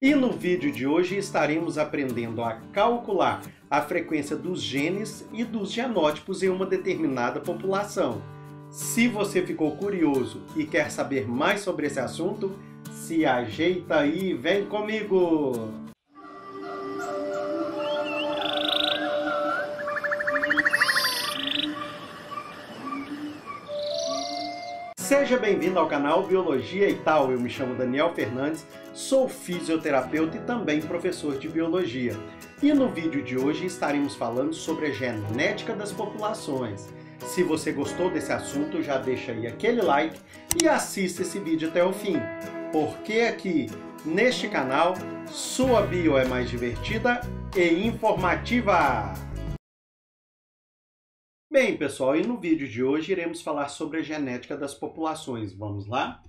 E no vídeo de hoje estaremos aprendendo a calcular a frequência dos genes e dos genótipos em uma determinada população. Se você ficou curioso e quer saber mais sobre esse assunto, se ajeita aí e vem comigo! Seja bem-vindo ao canal Biologia e Tal. Eu me chamo Daniel Fernandes, sou fisioterapeuta e também professor de biologia. E no vídeo de hoje estaremos falando sobre a genética das populações. Se você gostou desse assunto, já deixa aí aquele like e assista esse vídeo até o fim. Porque aqui, neste canal, sua bio é mais divertida e informativa! Bem, pessoal, e no vídeo de hoje iremos falar sobre a genética das populações. Vamos lá?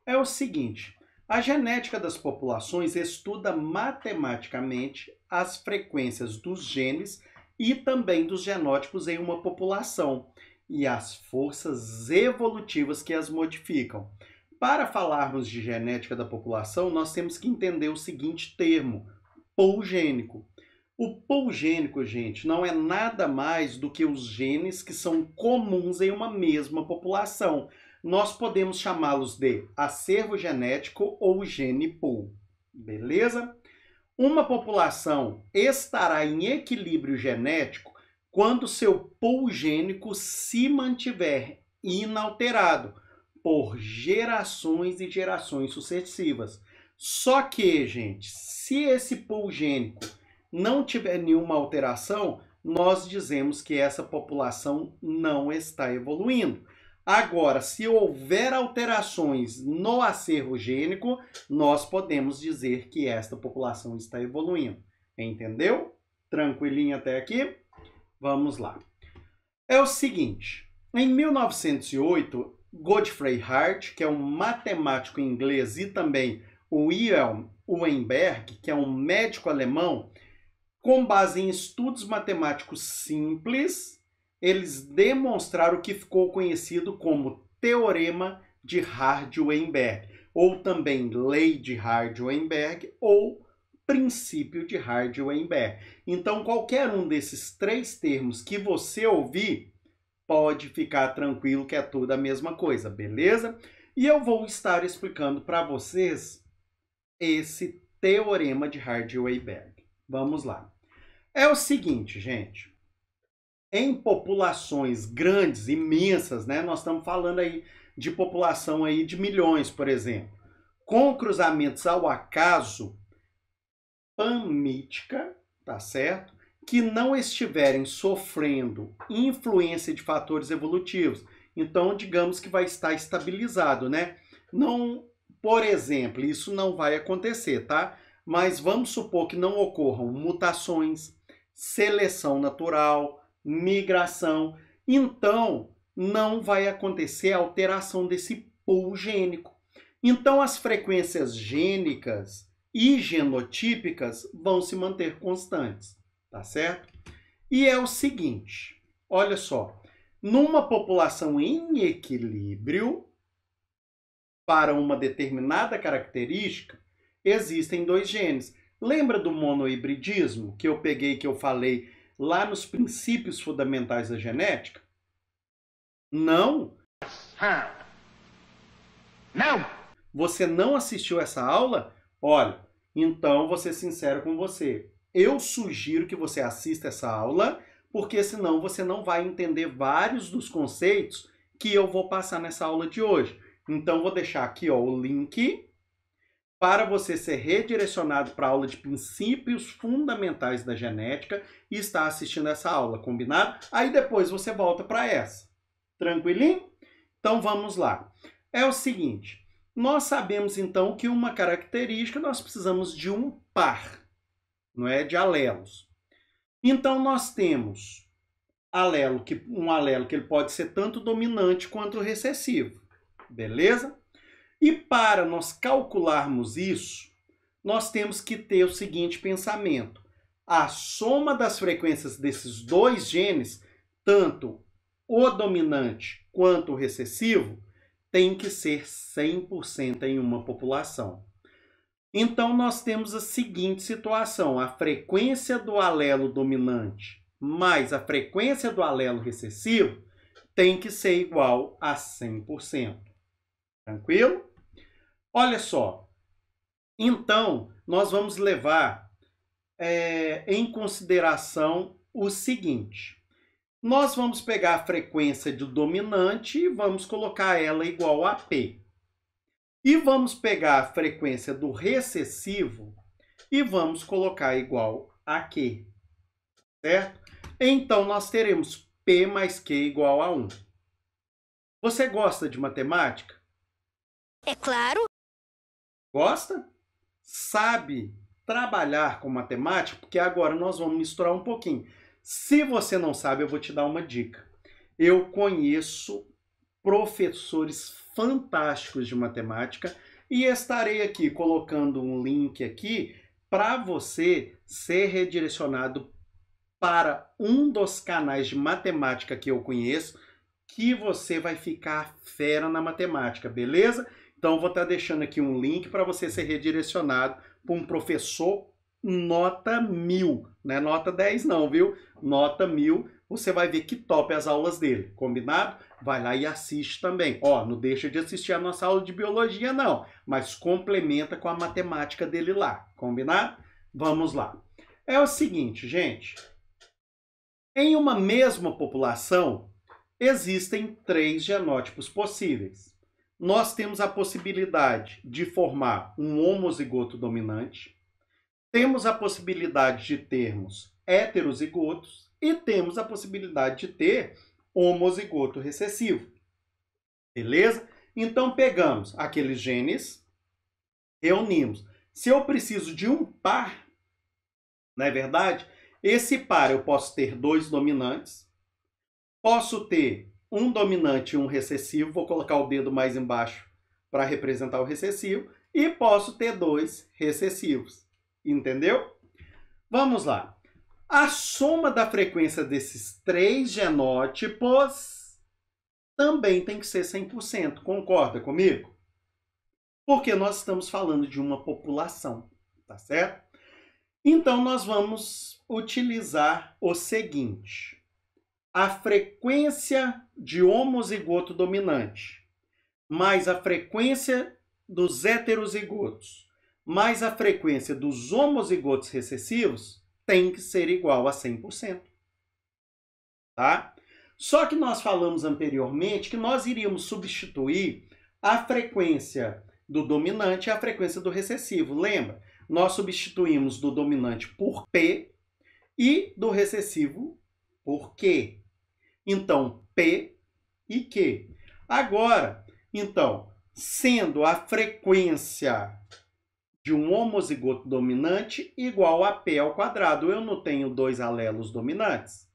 É o seguinte, a genética das populações estuda matematicamente as frequências dos genes e também dos genótipos em uma população e as forças evolutivas que as modificam. Para falarmos de genética da população, nós temos que entender o seguinte termo, pool gênico. O pool gênico, gente, não é nada mais do que os genes que são comuns em uma mesma população. Nós podemos chamá-los de acervo genético ou gene pool. Beleza? Uma população estará em equilíbrio genético quando seu pool gênico se mantiver inalterado por gerações e gerações sucessivas. Só que, gente, se esse pool gênico não tiver nenhuma alteração, nós dizemos que essa população não está evoluindo. Agora, se houver alterações no acervo gênico, nós podemos dizer que esta população está evoluindo. Entendeu? Tranquilinho até aqui? Vamos lá. É o seguinte, em 1908, Godfrey Hart, que é um matemático inglês, e também o Wilhelm Weinberg, que é um médico alemão, com base em estudos matemáticos simples, eles demonstraram o que ficou conhecido como Teorema de Hardy-Weinberg, ou também Lei de Hardy-Weinberg, ou Princípio de Hardy-Weinberg. Então, qualquer um desses três termos que você ouvir, pode ficar tranquilo que é tudo a mesma coisa, beleza? E eu vou estar explicando para vocês esse Teorema de Hardy-Weinberg. Vamos lá. É o seguinte, gente. Em populações grandes, imensas, né? Nós estamos falando aí de população aí de milhões, por exemplo. Com cruzamentos ao acaso, panmítica, tá certo? Que não estiverem sofrendo influência de fatores evolutivos. Então, digamos que vai estar estabilizado, né? Não, por exemplo, isso não vai acontecer, tá? Mas vamos supor que não ocorram mutações, seleção natural, migração. Então, não vai acontecer a alteração desse pool gênico. Então, as frequências gênicas e genotípicas vão se manter constantes, tá certo? E é o seguinte, olha só, numa população em equilíbrio, para uma determinada característica, existem dois genes. Lembra do monohibridismo que eu peguei, que eu falei lá nos princípios fundamentais da genética? Não? Não! Você não assistiu essa aula? Olha, então vou ser sincero com você. Eu sugiro que você assista essa aula, porque senão você não vai entender vários dos conceitos que eu vou passar nessa aula de hoje. Então vou deixar aqui o link para você ser redirecionado para a aula de princípios fundamentais da genética e estar assistindo essa aula, combinado? Aí depois você volta para essa. Tranquilinho? Então vamos lá. É o seguinte, nós sabemos então que uma característica nós precisamos de um par, não é? De alelos. Então nós temos um alelo que ele pode ser tanto dominante quanto recessivo, beleza? E para nós calcularmos isso, nós temos que ter o seguinte pensamento. A soma das frequências desses dois genes, tanto o dominante quanto o recessivo, tem que ser 100% em uma população. Então, nós temos a seguinte situação: a frequência do alelo dominante mais a frequência do alelo recessivo tem que ser igual a 100%. Tranquilo? Olha só. Então, nós vamos levar em consideração o seguinte. Nós vamos pegar a frequência do dominante e vamos colocar ela igual a P. E vamos pegar a frequência do recessivo e vamos colocar igual a Q. Certo? Então, nós teremos P mais Q igual a 1. Você gosta de matemática? É claro. Gosta? Sabe trabalhar com matemática? Porque agora nós vamos misturar um pouquinho. Se você não sabe, eu vou te dar uma dica. Eu conheço professores fantásticos de matemática e estarei aqui colocando um link aqui para você ser redirecionado para um dos canais de matemática que eu conheço, que você vai ficar fera na matemática, beleza? Então, vou estar deixando aqui um link para você ser redirecionado para um professor nota 1000. Não é nota 10 não, viu? Nota 1000. Você vai ver que top as aulas dele, combinado? Vai lá e assiste também. Ó, não deixa de assistir a nossa aula de biologia não, mas complementa com a matemática dele lá, combinado? Vamos lá. É o seguinte, gente. Em uma mesma população, existem 3 genótipos possíveis. Nós temos a possibilidade de formar um homozigoto dominante, temos a possibilidade de termos heterozigotos e temos a possibilidade de ter homozigoto recessivo. Beleza? Então, pegamos aqueles genes, reunimos. Se eu preciso de um par, não é verdade? Esse par eu posso ter 2 dominantes, posso ter um dominante e um recessivo, vou colocar o dedo mais embaixo para representar o recessivo, e posso ter 2 recessivos. Entendeu? Vamos lá. A soma da frequência desses 3 genótipos também tem que ser 100%. Concorda comigo? Porque nós estamos falando de uma população, tá certo? Então, nós vamos utilizar o seguinte. A frequência de homozigoto dominante mais a frequência dos heterozigotos mais a frequência dos homozigotos recessivos tem que ser igual a 100%. Tá? Só que nós falamos anteriormente que nós iríamos substituir a frequência do dominante e a frequência do recessivo. Lembra? Nós substituímos do dominante por P e do recessivo por Q. Então, P e Q. Agora, então, sendo a frequência de um homozigoto dominante igual a P ao quadrado, eu não tenho 2 alelos dominantes.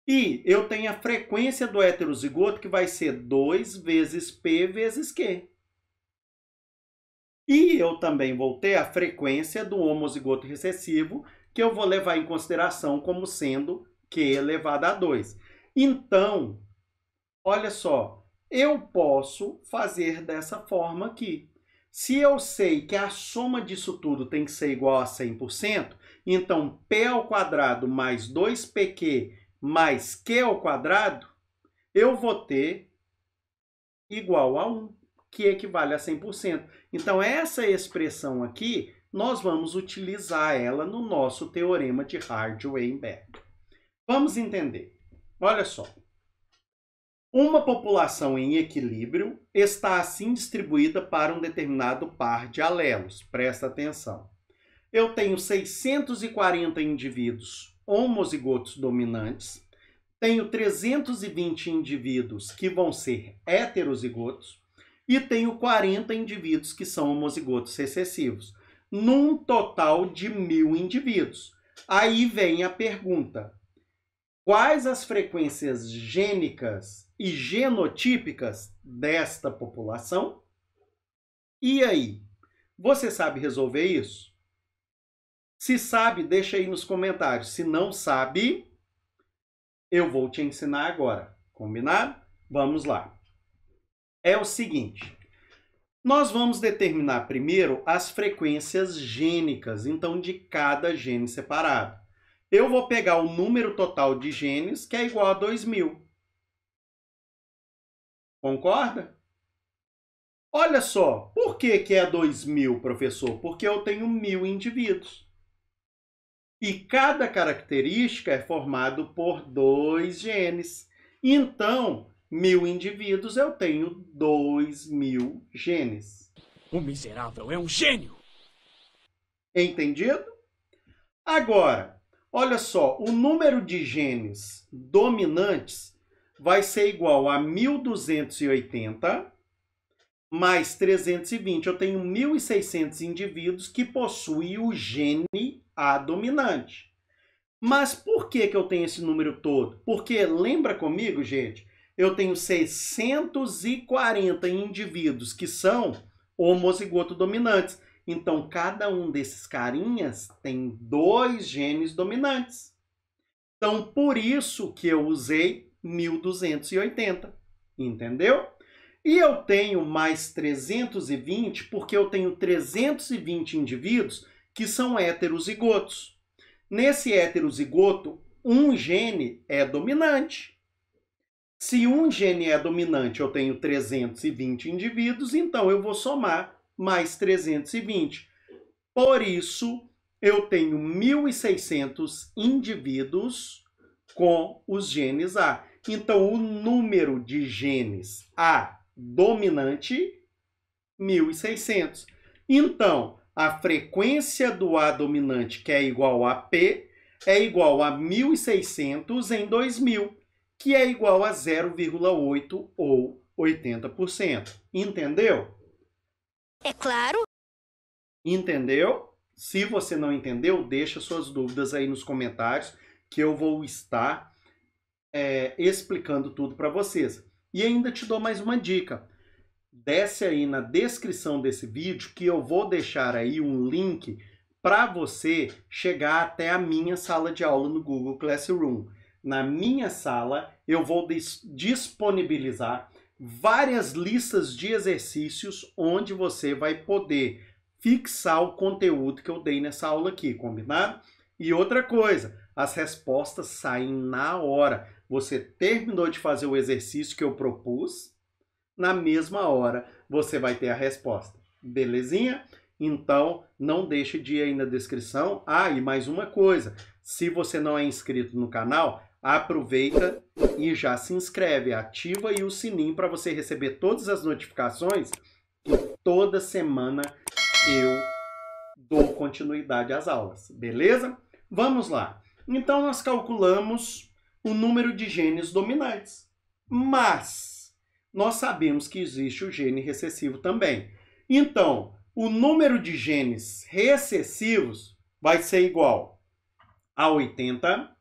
E eu tenho a frequência do heterozigoto, que vai ser 2 vezes P vezes Q. E eu também vou ter a frequência do homozigoto recessivo, que eu vou levar em consideração como sendo Q elevado a 2. Então, olha só, eu posso fazer dessa forma aqui. Se eu sei que a soma disso tudo tem que ser igual a 100%, então P ao quadrado mais 2PQ mais Q ao quadrado, eu vou ter igual a 1, que equivale a 100%. Então, essa expressão aqui, nós vamos utilizar ela no nosso teorema de Hardy-Weinberg. Vamos entender. Olha só. Uma população em equilíbrio está assim distribuída para um determinado par de alelos. Presta atenção. Eu tenho 640 indivíduos homozigotos dominantes, tenho 320 indivíduos que vão ser heterozigotos e tenho 40 indivíduos que são homozigotos recessivos, num total de 1000 indivíduos. Aí vem a pergunta: quais as frequências gênicas e genotípicas desta população? E aí, você sabe resolver isso? Se sabe, deixa aí nos comentários. Se não sabe, eu vou te ensinar agora. Combinado? Vamos lá. É o seguinte. Nós vamos determinar primeiro as frequências gênicas, então de cada gene separado. Eu vou pegar o número total de genes, que é igual a 2000. Concorda? Olha só, por que é 2000, professor? Porque eu tenho 1000 indivíduos. E cada característica é formado por 2 genes. Então, 1000 indivíduos, eu tenho 2000 genes. O miserável é um gênio! Entendido? Agora, olha só, o número de genes dominantes vai ser igual a 1280 mais 320. Eu tenho 1.600 indivíduos que possuem o gene A dominante. Mas por que eu tenho esse número todo? Porque, lembra comigo, gente, eu tenho 640 indivíduos que são homozigoto dominantes. Então, cada um desses carinhas tem 2 genes dominantes. Então, por isso que eu usei 1280. Entendeu? E eu tenho mais 320 porque eu tenho 320 indivíduos que são heterozigotos. Nesse heterozigoto, um gene é dominante. Se um gene é dominante, eu tenho 320 indivíduos, então eu vou somar mais 320. Por isso, eu tenho 1.600 indivíduos com os genes A. Então, o número de genes A dominante, 1.600. Então, a frequência do A dominante, que é igual a P, é igual a 1.600 em 2.000, que é igual a 0,8 ou 80%. Entendeu? É claro. Entendeu? Se você não entendeu, deixa suas dúvidas aí nos comentários, que eu vou estar explicando tudo para vocês. E ainda te dou mais uma dica. Desce aí na descrição desse vídeo que eu vou deixar aí um link para você chegar até a minha sala de aula no Google Classroom. Na minha sala, eu vou disponibilizar várias listas de exercícios onde você vai poder fixar o conteúdo que eu dei nessa aula aqui, combinado? E outra coisa, as respostas saem na hora. Você terminou de fazer o exercício que eu propus, na mesma hora você vai ter a resposta. Belezinha? Então, não deixe de ir aí na descrição. Ah, e mais uma coisa. Se você não é inscrito no canal, aproveita e já se inscreve. Ativa aí o sininho para você receber todas as notificações que toda semana eu dou continuidade às aulas. Beleza? Vamos lá. Então, nós calculamos o número de genes dominantes. Mas nós sabemos que existe o gene recessivo também. Então, o número de genes recessivos vai ser igual a 80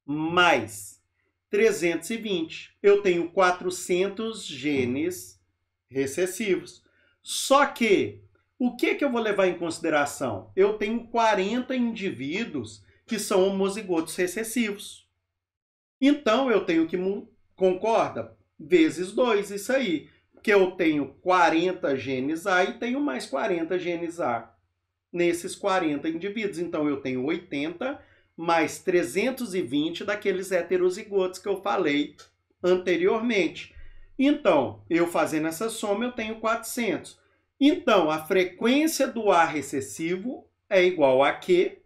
mais 320. Eu tenho 400 genes recessivos. Só que, o que eu vou levar em consideração? Eu tenho 40 indivíduos que são homozigotos recessivos. Então, eu tenho que, concorda? Vezes 2, isso aí. Porque eu tenho 40 genes A e tenho mais 40 genes A nesses 40 indivíduos. Então, eu tenho 80 mais 320 daqueles heterozigotos que eu falei anteriormente. Então, eu fazendo essa soma, eu tenho 400. Então, a frequência do A recessivo é igual a Q,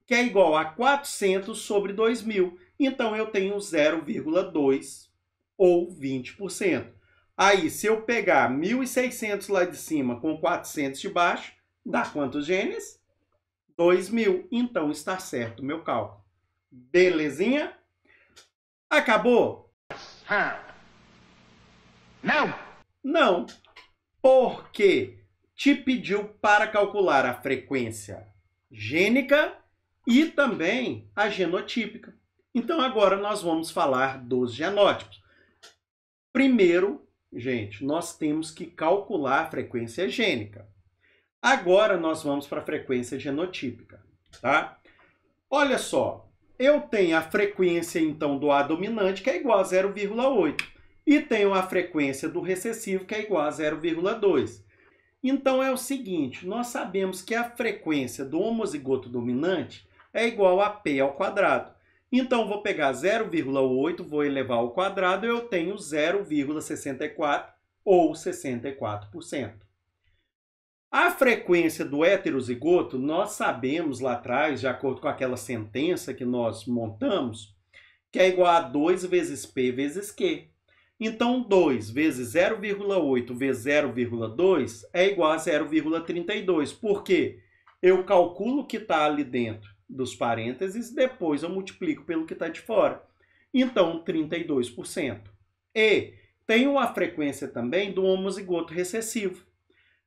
que é igual a 400 sobre 2.000. Então, eu tenho 0,2 ou 20%. Aí, se eu pegar 1.600 lá de cima com 400 de baixo, dá quantos genes? 2.000. Então, está certo o meu cálculo. Belezinha? Acabou? Não! Não. Porque te pediu para calcular a frequência gênica e também a genotípica. Então, agora nós vamos falar dos genótipos. Primeiro, gente, nós temos que calcular a frequência gênica. Agora nós vamos para a frequência genotípica, tá? Olha só, eu tenho a frequência, então, do A dominante, que é igual a 0,8. E tenho a frequência do recessivo, que é igual a 0,2. Então é o seguinte, nós sabemos que a frequência do homozigoto dominante é igual a P ao quadrado. Então vou pegar 0,8, vou elevar ao quadrado, eu tenho 0,64 ou 64%. A frequência do heterozigoto, nós sabemos lá atrás, de acordo com aquela sentença que nós montamos, que é igual a 2 vezes P vezes Q. Então, 2 vezes 0,8 vezes 0,2 é igual a 0,32. Por quê? Eu calculo o que está ali dentro dos parênteses, depois eu multiplico pelo que está de fora. Então, 32%. E tenho a frequência também do homozigoto recessivo,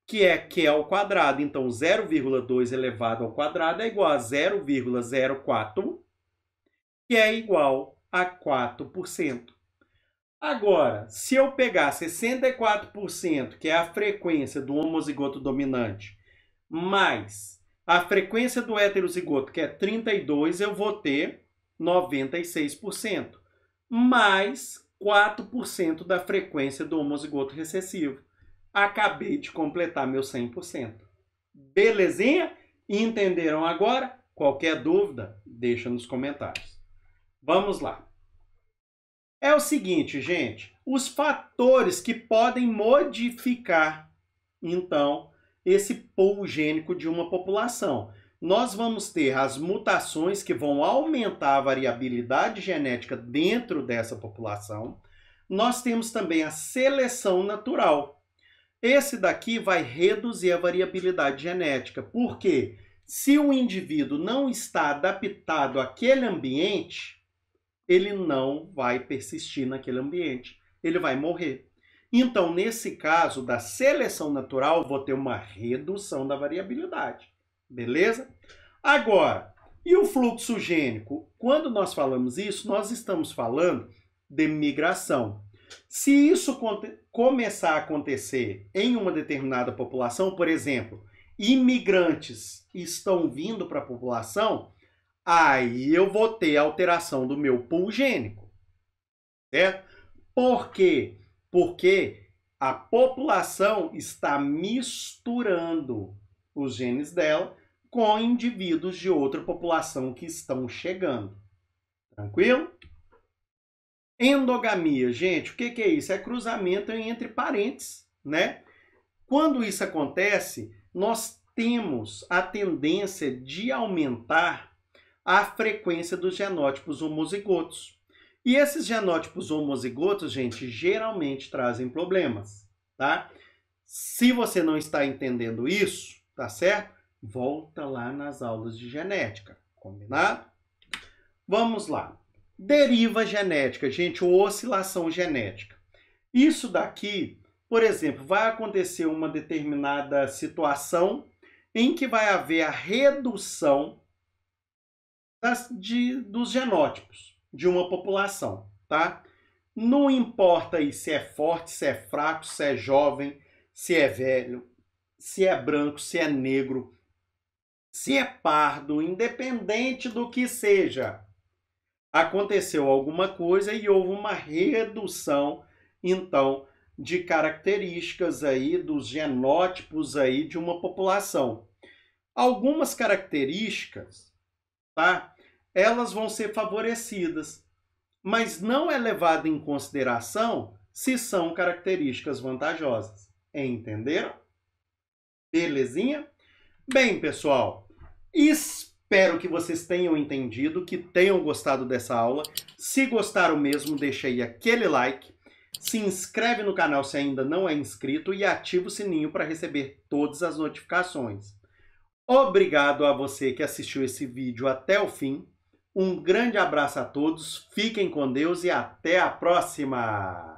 que é Q ao quadrado. Então, 0,2 elevado ao quadrado é igual a 0,04, que é igual a 4%. Agora, se eu pegar 64%, que é a frequência do homozigoto dominante, mais a frequência do heterozigoto, que é 32, eu vou ter 96%, mais 4% da frequência do homozigoto recessivo. Acabei de completar meu 100%. Belezinha? Entenderam agora? Qualquer dúvida, deixa nos comentários. Vamos lá. É o seguinte, gente, os fatores que podem modificar, então, esse pool gênico de uma população. Nós vamos ter as mutações que vão aumentar a variabilidade genética dentro dessa população. Nós temos também a seleção natural. Esse daqui vai reduzir a variabilidade genética. Por quê? Se o indivíduo não está adaptado àquele ambiente, ele não vai persistir naquele ambiente. Ele vai morrer. Então, nesse caso da seleção natural, vou ter uma redução da variabilidade. Beleza? Agora, e o fluxo gênico? Quando nós falamos isso, nós estamos falando de migração. Se isso começar a acontecer em uma determinada população, por exemplo, imigrantes estão vindo para a população, aí eu vou ter alteração do meu pool gênico, certo? Por quê? Porque a população está misturando os genes dela com indivíduos de outra população que estão chegando. Tranquilo? Endogamia, gente, o que é isso? É cruzamento entre parentes, né? Quando isso acontece, nós temos a tendência de aumentar a frequência dos genótipos homozigotos. E esses genótipos homozigotos, gente, geralmente trazem problemas, tá? Se você não está entendendo isso, tá certo? Volta lá nas aulas de genética, combinado? Vamos lá. Deriva genética, gente, ou oscilação genética. Isso daqui, por exemplo, vai acontecer uma determinada situação em que vai haver a redução dos genótipos de uma população, tá? Não importa aí se é forte, se é fraco, se é jovem, se é velho, se é branco, se é negro, se é pardo, independente do que seja. Aconteceu alguma coisa e houve uma redução, então, de características aí, dos genótipos aí de uma população. Algumas características, tá? Elas vão ser favorecidas, mas não é levado em consideração se são características vantajosas. Entenderam? Belezinha? Bem, pessoal, espero que vocês tenham entendido, que tenham gostado dessa aula. Se gostaram mesmo, deixa aí aquele like, se inscreve no canal se ainda não é inscrito e ativa o sininho para receber todas as notificações. Obrigado a você que assistiu esse vídeo até o fim. Um grande abraço a todos, fiquem com Deus e até a próxima!